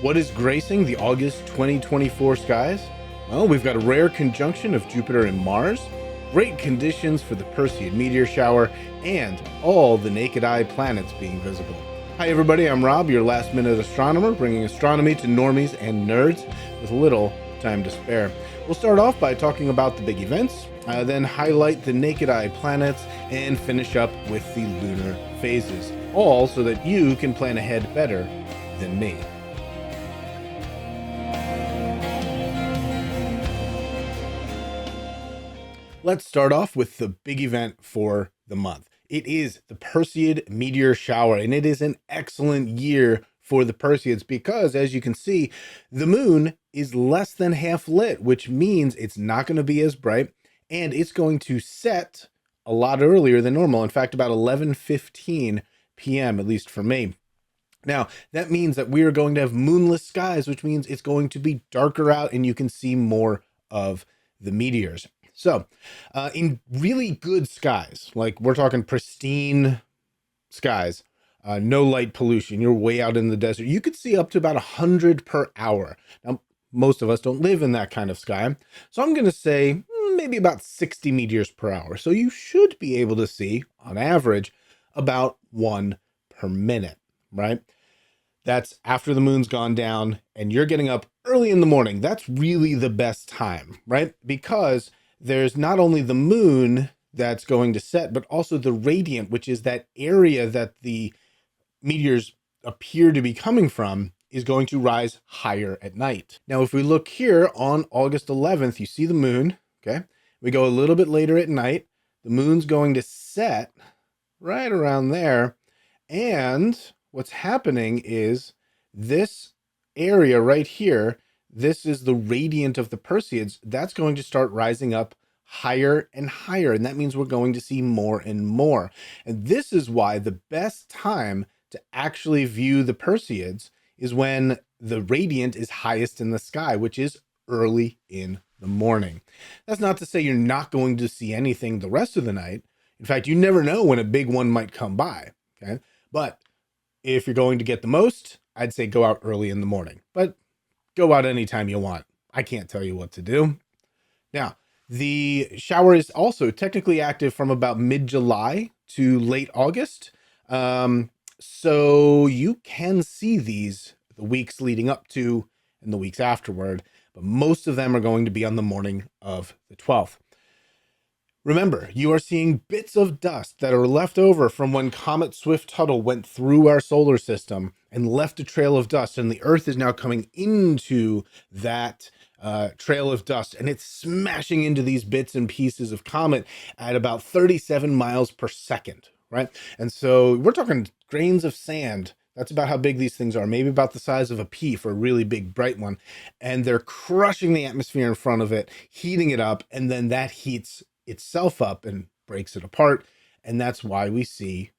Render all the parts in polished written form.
What is gracing the August 2024 skies? Well, we've got a rare conjunction of Jupiter and Mars, great conditions for the Perseid Meteor Shower, and all the naked eye planets being visible. Hi everybody, I'm Rob, your last minute astronomer, bringing astronomy to normies and nerds with little time to spare. We'll start off by talking about the big events, then highlight the naked eye planets, and finish up with the lunar phases, all so that you can plan ahead better than me. Let's start off with the big event for the month. It is the Perseid Meteor Shower, and it is an excellent year for the Perseids because, as you can see, the moon is less than half lit, which means it's not going to be as bright, and it's going to set a lot earlier than normal. In fact, about 11:15 p.m., at least for me. Now, that means that we are going to have moonless skies, which means it's going to be darker out and you can see more of the meteors. So, in really good skies, like we're talking pristine skies, no light pollution, you're way out in the desert, you could see up to about 100 per hour. Now, most of us don't live in that kind of sky, so I'm going to say maybe about 60 meteors per hour. So you should be able to see, on average, about one per minute, right? That's after the moon's gone down and you're getting up early in the morning. That's really the best time, right? Because there's not only the moon that's going to set, but also the radiant, which is that area that the meteors appear to be coming from, is going to rise higher at night. Now, if we look here on August 11th, you see the moon, okay? We go a little bit later at night. The moon's going to set right around there. And what's happening is this area right here, this is the radiant of the Perseids, that's going to start rising up higher and higher. And that means we're going to see more and more. And this is why the best time to actually view the Perseids is when the radiant is highest in the sky, which is early in the morning. That's not to say you're not going to see anything the rest of the night. In fact, you never know when a big one might come by, okay? But if you're going to get the most, I'd say go out early in the morning, but go out anytime you want. I can't tell you what to do. Now, the shower is also technically active from about mid-July to late August. So you can see these the weeks leading up to and the weeks afterward, but most of them are going to be on the morning of the 12th. Remember, you are seeing bits of dust that are left over from when Comet Swift-Tuttle went through our solar system and left a trail of dust, and the Earth is now coming into that trail of dust, and it's smashing into these bits and pieces of comet at about 37 miles per second, right? And so we're talking grains of sand. That's about how big these things are, maybe about the size of a pea for a really big, bright one. And they're crushing the atmosphere in front of it, heating it up, and then that heats itself up and breaks it apart, and that's why we see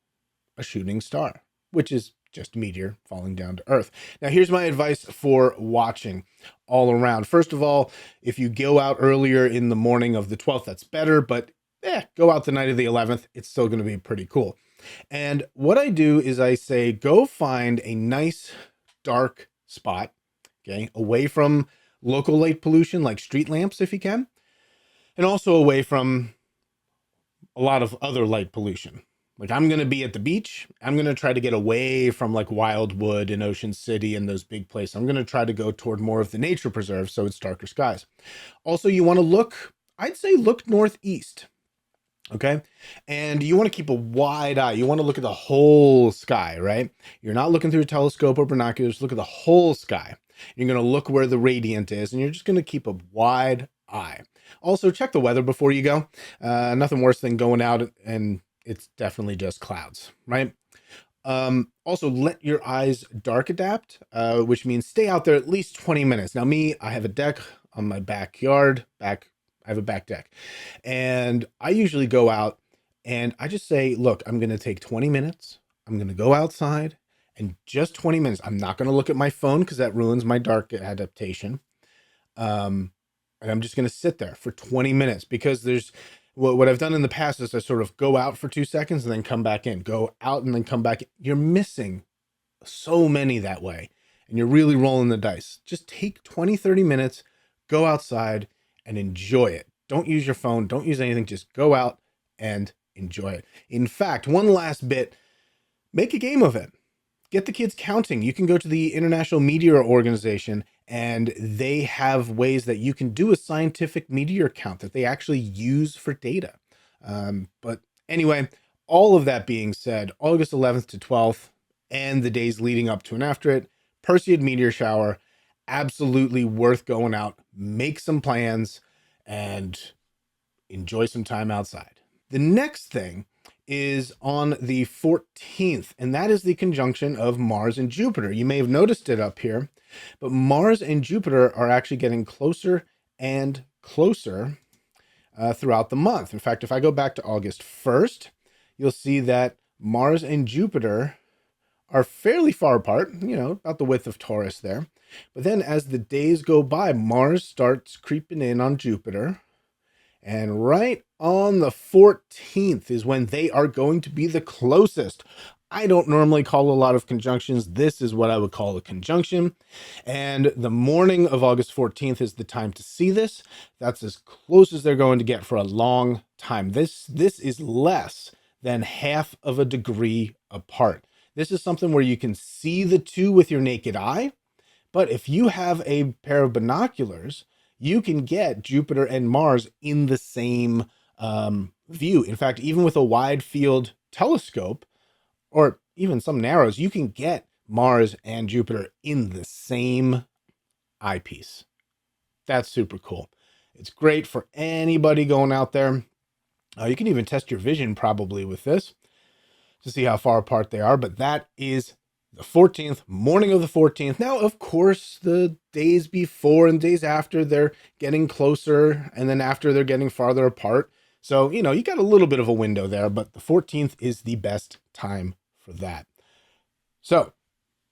a shooting star, which is just a meteor falling down to Earth. Now, here's my advice for watching all around. First of all, if you go out earlier in the morning of the 12th, that's better, but go out the night of the 11th. It's still going to be pretty cool. And what I do is I say, go find a nice dark spot, okay, away from local light pollution like street lamps if you can, and also away from a lot of other light pollution. Like, I'm going to be at the beach. I'm going to try to get away from like Wildwood and Ocean City and those big places. I'm going to try to go toward more of the nature preserve, so it's darker skies. Also, you want to look, I'd say look northeast, okay? And you want to keep a wide eye. You want to look at the whole sky, right? You're not looking through a telescope or binoculars. Look at the whole sky. You're going to look where the radiant is, and you're just going to keep a wide eye. Also, check the weather before you go. Nothing worse than going out and it's definitely just clouds, right? Also, let your eyes dark adapt, which means stay out there at least 20 minutes. Now, me, I have a deck on my backyard. I have a back deck. And I usually go out and I just say, look, I'm going to take 20 minutes. I'm going to go outside and just 20 minutes. I'm not going to look at my phone because that ruins my dark adaptation. And I'm just going to sit there for 20 minutes because there's what I've done in the past is I sort of go out for 2 seconds and then come back in, go out and then come back. You're missing so many that way. and you're really rolling the dice, just take 20, 30 minutes, go outside and enjoy it. Don't use your phone. Don't use anything. Just go out and enjoy it. In fact, one last bit, make a game of it. Get the kids counting. You can go to the International Meteor Organization, and they have ways that you can do a scientific meteor count that they actually use for data. But anyway, all of that being said, August 11th to 12th and the days leading up to and after it, Perseid Meteor Shower, absolutely worth going out, make some plans, and enjoy some time outside. The next thing is on the 14th, and that is the conjunction of Mars and Jupiter. You may have noticed it up here, but Mars and Jupiter are actually getting closer and closer throughout the month. In fact, if I go back to August 1st, you'll see that Mars and Jupiter are fairly far apart, about the width of Taurus there. But then as the days go by, Mars starts creeping in on Jupiter. And right on the 14th is when they are going to be the closest. I don't normally call a lot of conjunctions. This is what I would call a conjunction. And the morning of August 14th is the time to see this. That's as close as they're going to get for a long time. This is less than half of a degree apart. This is something where you can see the two with your naked eye. But if you have a pair of binoculars, you can get Jupiter and Mars in the same view. In fact, even with a wide field telescope, or even some narrows, you can get Mars and Jupiter in the same eyepiece. That's super cool. It's great for anybody going out there. You can even test your vision probably with this to see how far apart they are, but that is the 14th, morning of the 14th. Now, of course, the days before and days after, they're getting closer, and then after they're getting farther apart. So, you got a little bit of a window there, but the 14th is the best time for that. So,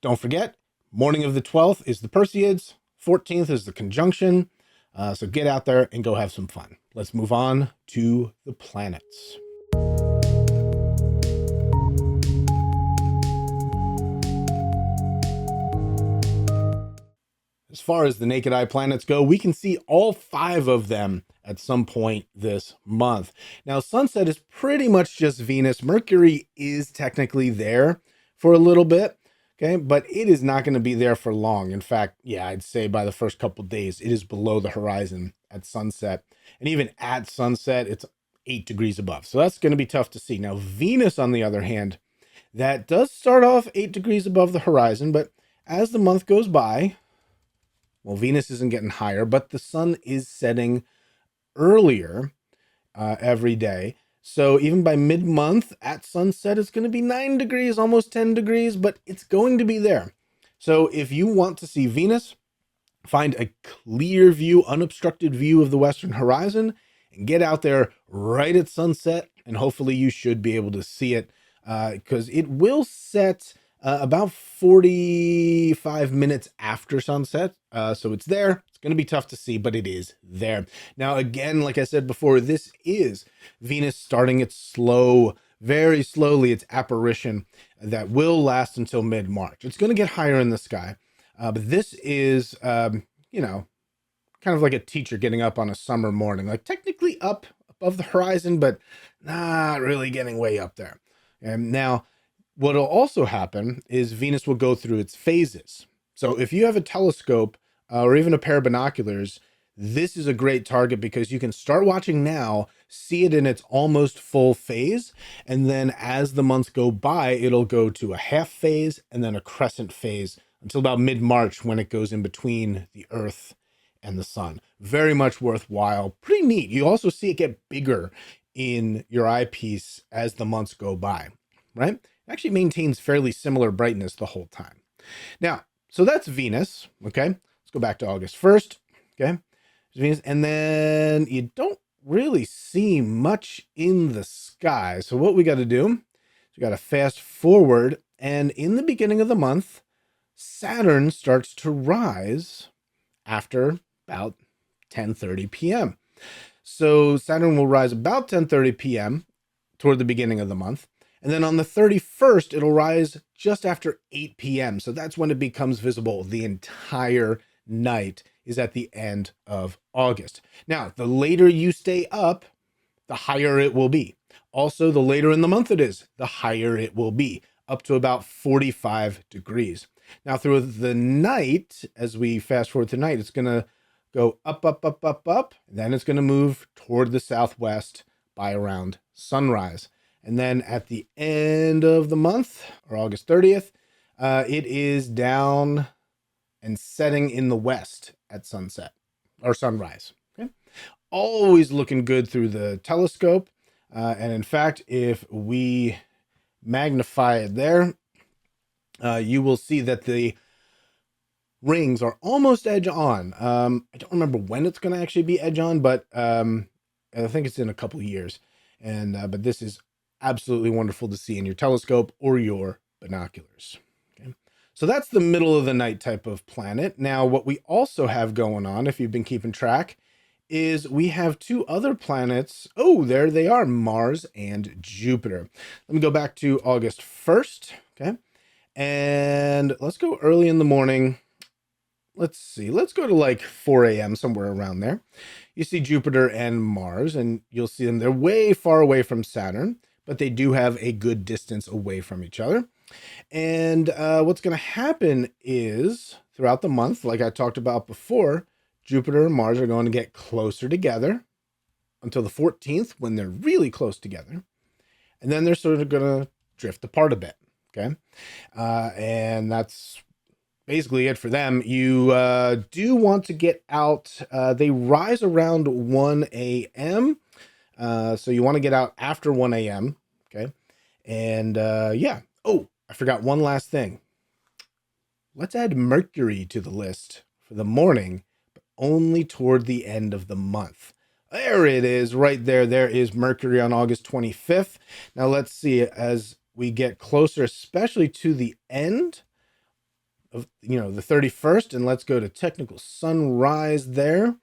don't forget, morning of the 12th is the Perseids, 14th is the conjunction. So get out there and go have some fun. Let's move on to the planets. As far as the naked eye planets go, we can see all 5 of them at some point this month. Now, sunset is pretty much just Venus. Mercury is technically there for a little bit, okay, but it is not going to be there for long. In fact, I'd say by the first couple days, it is below the horizon at sunset. And even at sunset, it's 8 degrees above. So that's going to be tough to see. Now, Venus, on the other hand, that does start off 8 degrees above the horizon, but as the month goes by, well, Venus isn't getting higher, but the sun is setting earlier every day. So even by mid-month at sunset, it's going to be 9 degrees, almost 10 degrees, but it's going to be there. So if you want to see Venus, find a clear view, unobstructed view of the western horizon, and get out there right at sunset, and hopefully you should be able to see it because it will set about 45 minutes after sunset. So it's there. It's going to be tough to see, but it is there. Now, again, like I said before, this is Venus starting its slow, very slowly, its apparition that will last until mid-March. It's going to get higher in the sky. But this is, kind of like a teacher getting up on a summer morning, like technically up above the horizon, but not really getting way up there. And now, what will also happen is Venus will go through its phases. So if you have a telescope or even a pair of binoculars, this is a great target because you can start watching now, see it in its almost full phase, and then as the months go by, it'll go to a half phase and then a crescent phase until about mid-March when it goes in between the Earth and the sun. Very much worthwhile. Pretty neat. You also see it get bigger in your eyepiece as the months go by, right? It actually maintains fairly similar brightness the whole time. Now, so that's Venus, okay? Let's go back to August 1st, okay? Venus, and then you don't really see much in the sky. So what we got to do is we got to fast forward, and in the beginning of the month, Saturn starts to rise after about 10:30 p.m. So Saturn will rise about 10:30 p.m. toward the beginning of the month. And then on the 31st, it'll rise just after 8 p.m. So that's when it becomes visible. The entire night is at the end of August. Now, the later you stay up, the higher it will be. Also, the later in the month it is, the higher it will be, up to about 45 degrees. Now, through the night, as we fast forward to night, it's going to go up, up, up, up, up. And then it's going to move toward the southwest by around sunrise. And then at the end of the month, or August 30th, it is down and setting in the west at sunset or sunrise. Okay, always looking good through the telescope. And in fact, if we magnify it there, you will see that the rings are almost edge on. I don't remember when it's going to actually be edge on, but I think it's in a couple of years. And but this is absolutely wonderful to see in your telescope or your binoculars. Okay, so that's the middle of the night type of planet. Now, what we also have going on, if you've been keeping track, is we have two other planets. Oh, there they are, Mars and Jupiter. Let me go back to August 1st. Okay, and let's go early in the morning. Let's see, let's go to like 4 a.m., somewhere around there. You see Jupiter and Mars, and you'll see them. They're way far away from Saturn, but they do have a good distance away from each other. And what's going to happen is throughout the month, like I talked about before, Jupiter and Mars are going to get closer together until the 14th when they're really close together. And then they're sort of going to drift apart a bit. Okay. And that's basically it for them. You do want to get out. They rise around 1 a.m. So you want to get out after 1 a.m. Okay. And yeah. Oh, I forgot one last thing. Let's add Mercury to the list for the morning, but only toward the end of the month. There it is right there. There is Mercury on August 25th. Now let's see, as we get closer, especially to the end of, the 31st, and let's go to technical sunrise there.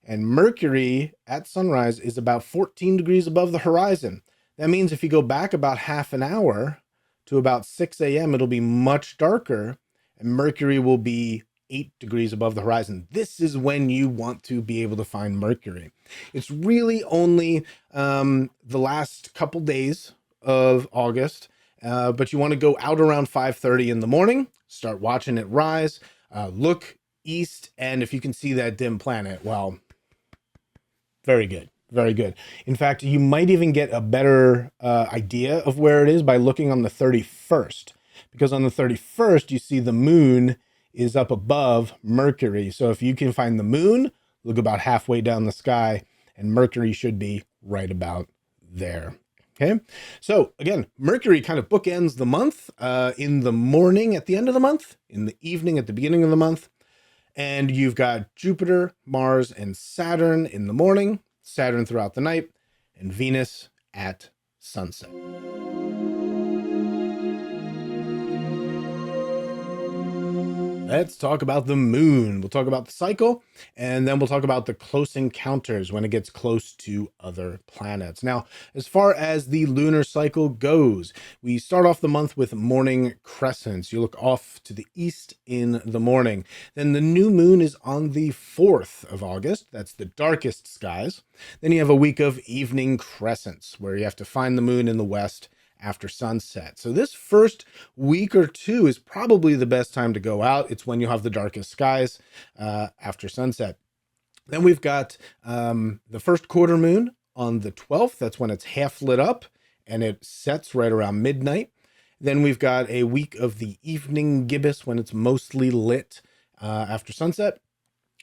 And Mercury at sunrise is about 14 degrees above the horizon. That means if you go back about half an hour to about 6 a.m., it'll be much darker, and Mercury will be 8 degrees above the horizon. This is when you want to be able to find Mercury. It's really only the last couple days of August, but you want to go out around 5:30 in the morning, start watching it rise, look east, and if you can see that dim planet, well, very good. Very good. In fact, you might even get a better idea of where it is by looking on the 31st, because on the 31st, you see the moon is up above Mercury. So if you can find the moon, look about halfway down the sky, and Mercury should be right about there. Okay. So again, Mercury kind of bookends the month in the morning at the end of the month, in the evening at the beginning of the month. And you've got Jupiter, Mars, and Saturn in the morning, Saturn throughout the night, and Venus at sunset. Let's talk about the moon. We'll talk about the cycle, and then we'll talk about the close encounters when it gets close to other planets. Now, as far as the lunar cycle goes, we start off the month with morning crescents. You look off to the east in the morning. Then the new moon is on the 4th of August. That's the darkest skies. Then you have a week of evening crescents, where you have to find the moon in the west after sunset. So this first week or two is probably the best time to go out. It's when you have the darkest skies after sunset. Then we've got the first quarter moon on the 12th. That's when it's half lit up and it sets right around midnight. Then we've got a week of the evening gibbous when it's mostly lit after sunset.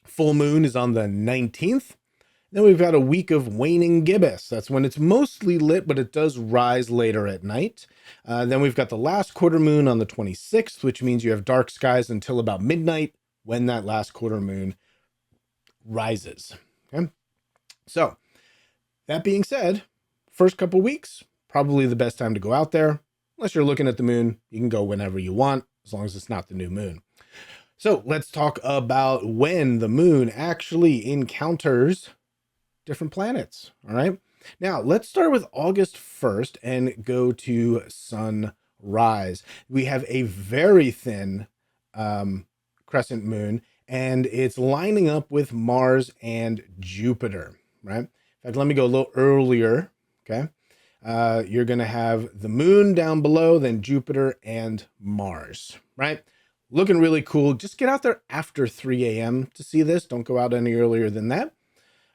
Full moon is on the 19th. Then we've got a week of waning gibbous. That's when it's mostly lit, but it does rise later at night. Then we've got the last quarter moon on the 26th, which means you have dark skies until about midnight when that last quarter moon rises. Okay. So that being said, first couple weeks, probably the best time to go out there. Unless you're looking at the moon, you can go whenever you want, as long as it's not the new moon. So let's talk about when the moon actually encounters different planets. All right. Now, let's start with August 1st and go to sunrise. We have a very thin crescent moon, and it's lining up with Mars and Jupiter, right? In fact, let me go a little earlier, okay? You're going to have the moon down below, then Jupiter and Mars, right? Looking really cool. Just get out there after 3 a.m. to see this. Don't go out any earlier than that.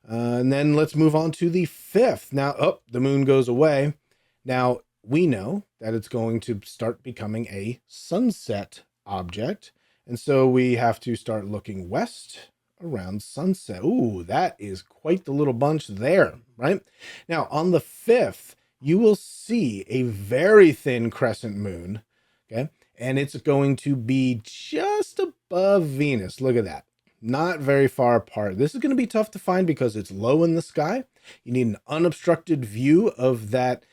And then let's move on to the 5th. Now, the moon goes away. Now, we know that it's going to start becoming a sunset object. And so we have to start looking west around sunset. Ooh, that is quite the little bunch there, right? Now, on the 5th, you will see a very thin crescent moon, okay? And it's going to be just above Venus. Look at that. Not very far apart. This is going to be tough to find because it's low in the sky. You need an unobstructed view of that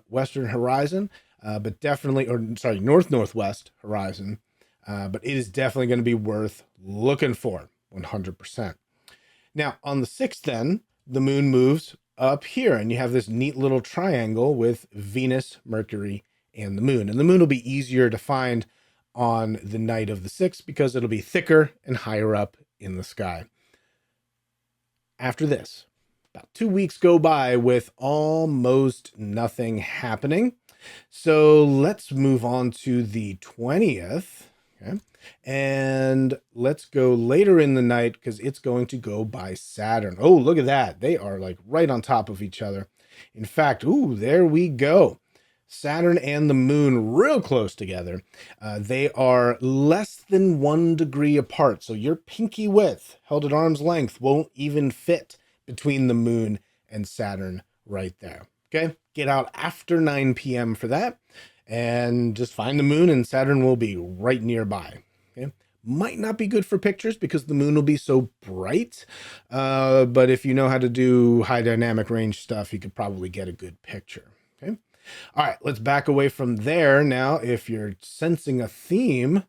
western horizon, but definitely, north-northwest horizon. But it is definitely going to be worth looking for, 100%. Now, on the 6th, then, the moon moves up here, and you have this neat little triangle with Venus, Mercury, and the moon. And the moon will be easier to find on the night of the 6th because it'll be thicker and higher up in the sky. After this, about 2 weeks go by with almost nothing happening. So let's move on to the 20th. Okay. And let's go later in the night because it's going to go by Saturn. Oh, look at that. They are like right on top of each other. In fact, there we go. Saturn and the moon real close together. They are less than 1 degree apart. So your pinky width held at arm's length won't even fit between the moon and Saturn right there. Okay. Get out after 9 p.m. for that. And just find the moon and Saturn will be right nearby. Okay? Might not be good for pictures because the moon will be so bright. But if you know how to do high dynamic range stuff, you could probably get a good picture. Okay. All right, let's back away from there. Now, if you're sensing a theme,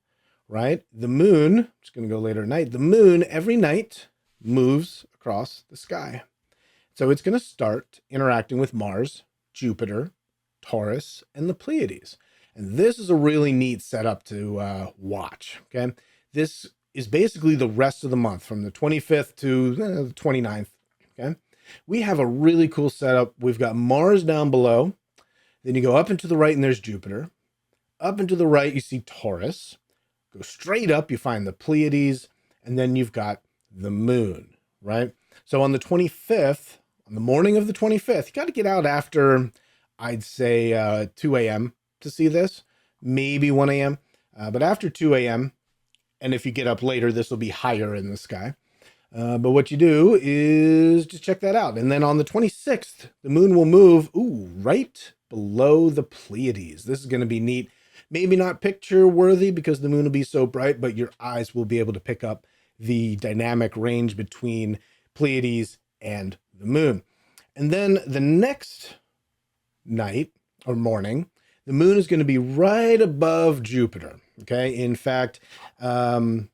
right? The moon, I'm just going to go later at night. The moon every night moves across the sky. So it's going to start interacting with Mars, Jupiter, Taurus, and the Pleiades. And this is a really neat setup to watch, okay? This is basically the rest of the month from the 25th to the 29th, okay? We have a really cool setup. We've got Mars down below. Then you go up and to the right and there's Jupiter. Up and to the right, you see Taurus. Go straight up, you find the Pleiades. And then you've got the moon, right? So on the 25th, on the morning of the 25th, you got to get out after, I'd say 2 a.m. to see this, maybe 1 a.m. But after 2 a.m., and if you get up later, this will be higher in the sky. But what you do is just check that out. And then on the 26th, the moon will move, right below the Pleiades. This is going to be neat. Maybe not picture worthy because the moon will be so bright, but your eyes will be able to pick up the dynamic range between Pleiades and the moon. And then the next night or morning, the moon is going to be right above Jupiter. Okay. In fact, it's going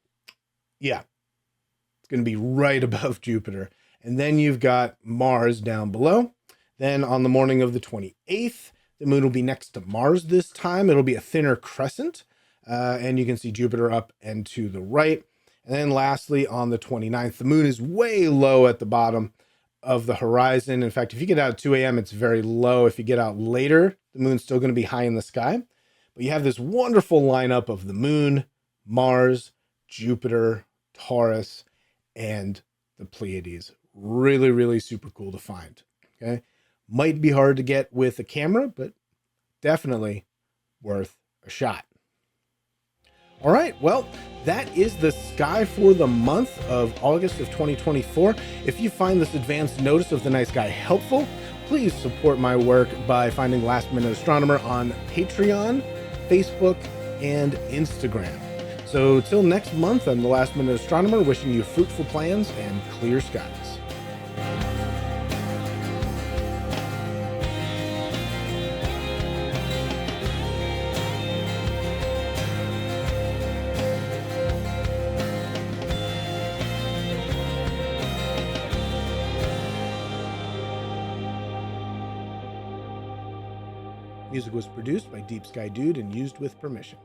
to be right above Jupiter. And then you've got Mars down below. Then on the morning of the 28th, the moon will be next to Mars this time. It'll be a thinner crescent. And you can see Jupiter up and to the right. And then lastly, on the 29th, the moon is way low at the bottom of the horizon. In fact, if you get out at 2 a.m., it's very low. If you get out later, the moon's still going to be high in the sky. But you have this wonderful lineup of the moon, Mars, Jupiter, Taurus, and the Pleiades. Really, really super cool to find. Okay. Might be hard to get with a camera, but definitely worth a shot. All right, well, that is the sky for the month of August of 2024. If you find this advanced notice of the night sky helpful, please support my work by finding Last Minute Astronomer on Patreon, Facebook, and Instagram. So till next month, I'm the Last Minute Astronomer, wishing you fruitful plans and clear skies. Music was produced by Deep Sky Dude and used with permission.